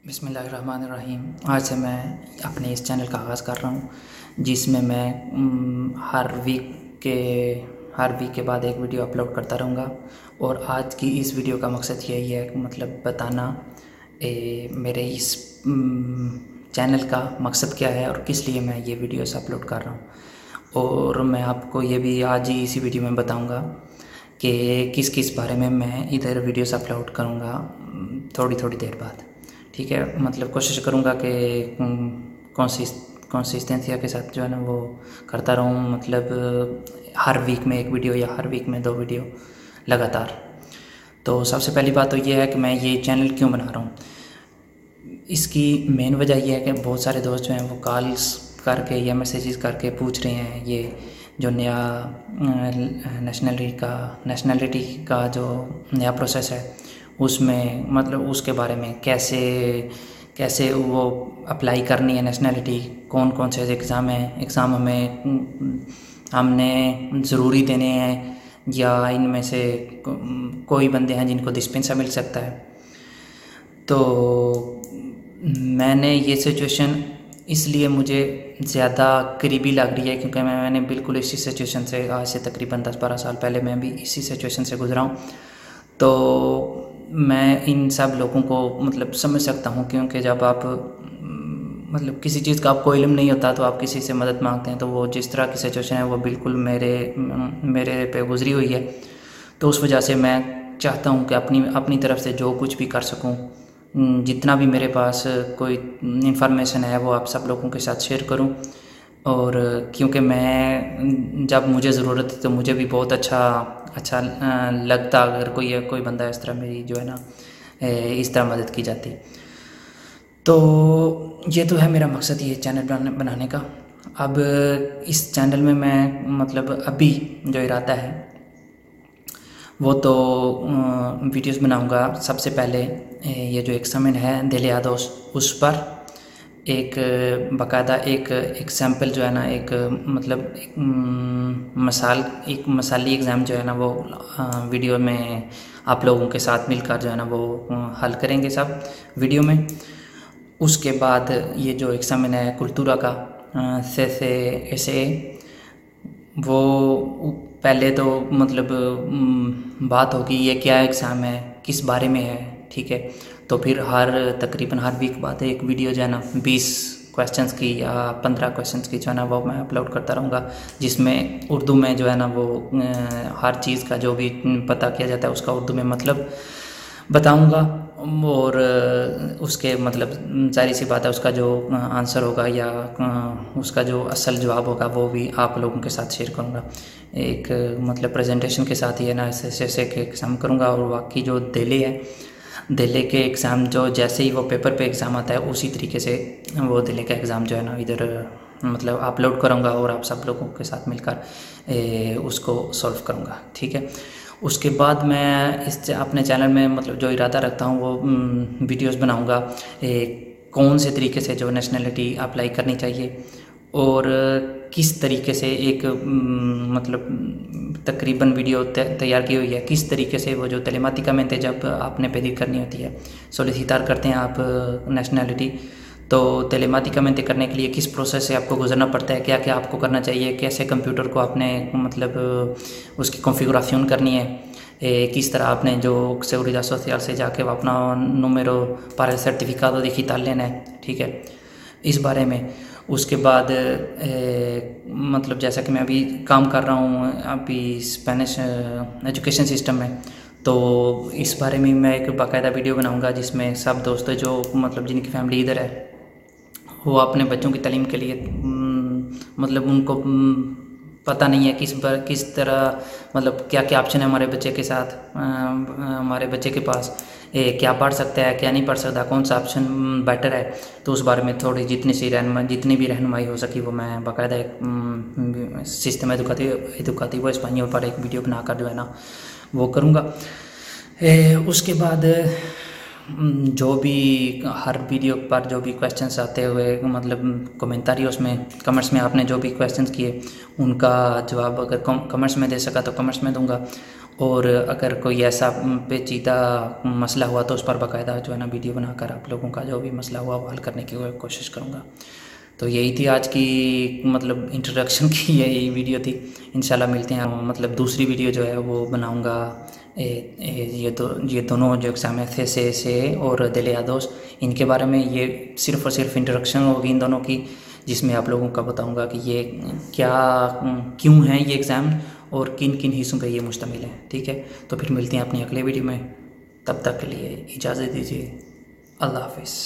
बिस्मिल्लाहिर्रहमानिर्रहीम। आज से मैं अपने इस चैनल का आगाज़ कर रहा हूँ, जिसमें मैं हर वीक के बाद एक वीडियो अपलोड करता रहूँगा। और आज की इस वीडियो का मकसद यही है कि मतलब बताना मेरे इस चैनल का मकसद क्या है और किस लिए मैं ये वीडियोस अपलोड कर रहा हूँ। और मैं आपको ये भी आज ही इसी वीडियो में बताऊँगा कि किस किस बारे में मैं इधर वीडियोस अपलोड करूँगा थोड़ी थोड़ी देर बाद। ठीक है, मतलब कोशिश करूँगा कि कंसिस्टेंसी के साथ जो है ना वो करता रहूँ, मतलब हर वीक में एक वीडियो या हर वीक में 2 वीडियो लगातार। तो सबसे पहली बात तो ये है कि मैं ये चैनल क्यों बना रहा हूँ। इसकी मेन वजह यह है कि बहुत सारे दोस्त जो हैं वो कॉल्स करके या मैसेजेस करके पूछ रहे हैं ये जो नया नेशनलिटी का जो नया प्रोसेस है उसमें, मतलब उसके बारे में कैसे वो अप्लाई करनी है नेशनलिटी, कौन कौन से एग्ज़ाम हमने ज़रूरी देने हैं या इनमें से कोई बंदे हैं जिनको डिस्पेंसर मिल सकता है। तो मैंने ये सिचुएशन इसलिए मुझे ज़्यादा करीबी लग रही है क्योंकि मैंने बिल्कुल इसी सिचुएशन से आज से तकरीबन 10-12 साल पहले मैं भी इसी सिचुएशन से गुज़रा हूँ। तो मैं इन सब लोगों को मतलब समझ सकता हूँ, क्योंकि जब आप मतलब किसी चीज़ का आपको इल्म नहीं होता तो आप किसी से मदद मांगते हैं, तो वो जिस तरह की सिचुएशन है वो बिल्कुल मेरे पे गुजरी हुई है। तो उस वजह से मैं चाहता हूँ कि अपनी तरफ से जो कुछ भी कर सकूँ, जितना भी मेरे पास कोई इंफॉर्मेशन है वो आप सब लोगों के साथ शेयर करूं। और क्योंकि मैं जब मुझे ज़रूरत थी तो मुझे भी बहुत अच्छा लगता अगर कोई बंदा इस तरह मेरी जो है ना इस तरह मदद की जाती। तो ये तो है मेरा मकसद ये चैनल बनाने का। अब इस चैनल में मैं मतलब अभी जो इरादा है वो तो वीडियोस बनाऊंगा। सबसे पहले ये जो एक्जामिन है दिल याद उस पर एक बाकायदा एक सैम्पल जो है ना एक मसाली एग्ज़ाम जो है ना वो वीडियो में आप लोगों के साथ मिलकर जो है ना वो हल करेंगे सब वीडियो में। उसके बाद ये जो एग्ज़ामिन है कुल्तुरा का से ऐसे वो पहले तो मतलब बात होगी ये क्या एग्ज़ाम है, किस बारे में है। ठीक है, तो फिर तकरीबन हर वीक बाद एक वीडियो जो है ना 20 क्वेश्चंस की या 15 क्वेश्चंस की जो है ना वो मैं अपलोड करता रहूँगा, जिसमें उर्दू में जो है ना वो हर चीज़ का जो भी पता किया जाता है उसका उर्दू में मतलब बताऊँगा। और उसके मतलब जाहिर सी बात है उसका जो आंसर होगा या उसका जो असल जवाब होगा वो भी आप लोगों के साथ शेयर करूँगा। एक मतलब प्रेजेंटेशन के साथ ही है ना ऐसे के एग्ज़ाम करूँगा। और बाकी जो दिल्ली के एग्ज़ाम जो जैसे ही वो पेपर पे एग्ज़ाम आता है उसी तरीके से वो दिल्ली का एग्ज़ाम जो है ना इधर मतलब अपलोड करूँगा और आप सब लोगों के साथ मिलकर उसको सॉल्व करूँगा। ठीक है, उसके बाद मैं अपने चैनल में मतलब जो इरादा रखता हूँ वो वीडियोस बनाऊँगा कौन से तरीके से जो नेशनलिटी अप्लाई करनी चाहिए और किस तरीके से एक मतलब तकरीबन वीडियो तैयार की हुई है, किस तरीके से वो जो तेलेमातिका में थे जब आपने पेदी करनी होती है सोलिसिटार करते हैं आप नेशनलिटी, तो तेलेमातिका में करने के लिए किस प्रोसेस से आपको गुजरना पड़ता है, क्या क्या आपको करना चाहिए, कैसे कंप्यूटर को आपने मतलब उसकी कॉन्फ़िगरेशन करनी है, किस तरह आपने जो seguridad social से जाके अपना número para el certificado digital लेना है। ठीक है, इस बारे में। उसके बाद मतलब जैसा कि मैं अभी काम कर रहा हूँ अभी स्पेनिश एजुकेशन सिस्टम में, तो इस बारे में मैं एक बाकायदा वीडियो बनाऊंगा जिसमें सब दोस्त जो मतलब जिनकी फैमिली इधर है वो अपने बच्चों की तालीम के लिए मतलब उनको पता नहीं है किस तरह मतलब क्या क्या ऑप्शन है हमारे बच्चे के साथ, हमारे बच्चे के पास क्या पढ़ सकता है क्या नहीं पढ़ सकता, कौन सा ऑप्शन बेटर है। तो उस बारे में थोड़ी जितनी भी रहनुमाई हो सकी वो मैं बाकायदा एक सिस्टम एजुकातिव एस्पानियोल पर एक वीडियो बनाकर जो है ना वो करूँगा। उसके बाद जो भी हर वीडियो पर जो भी क्वेश्चंस आते हुए मतलब कमेंटारियों में कमेंट्स में आपने जो भी क्वेश्चंस किए उनका जवाब अगर कमेंट्स में दे सका तो कमेंट्स में दूंगा। और अगर कोई ऐसा पेचीदा मसला हुआ तो उस पर बाकायदा जो है ना वीडियो बनाकर आप लोगों का जो भी मसला हुआ वो हल करने की कोशिश करूँगा। तो यही थी आज की मतलब इंट्रोडक्शन की यही वीडियो थी। इंशाल्लाह मिलते हैं, मतलब दूसरी वीडियो जो है वो बनाऊँगा। ये दोनों जो एग्ज़ाम है से और दिल यादोस, इनके बारे में ये सिर्फ़ और सिर्फ इंट्रोडक्शन होगी इन दोनों की, जिसमें आप लोगों का बताऊंगा कि ये क्या क्यों है ये एग्ज़ाम और किन किन हिस्सों पे ये मुश्तमिल है। ठीक है, तो फिर मिलते हैं अपनी अगले वीडियो में, तब तक के लिए इजाज़त दीजिए। अल्लाह हाफिज़।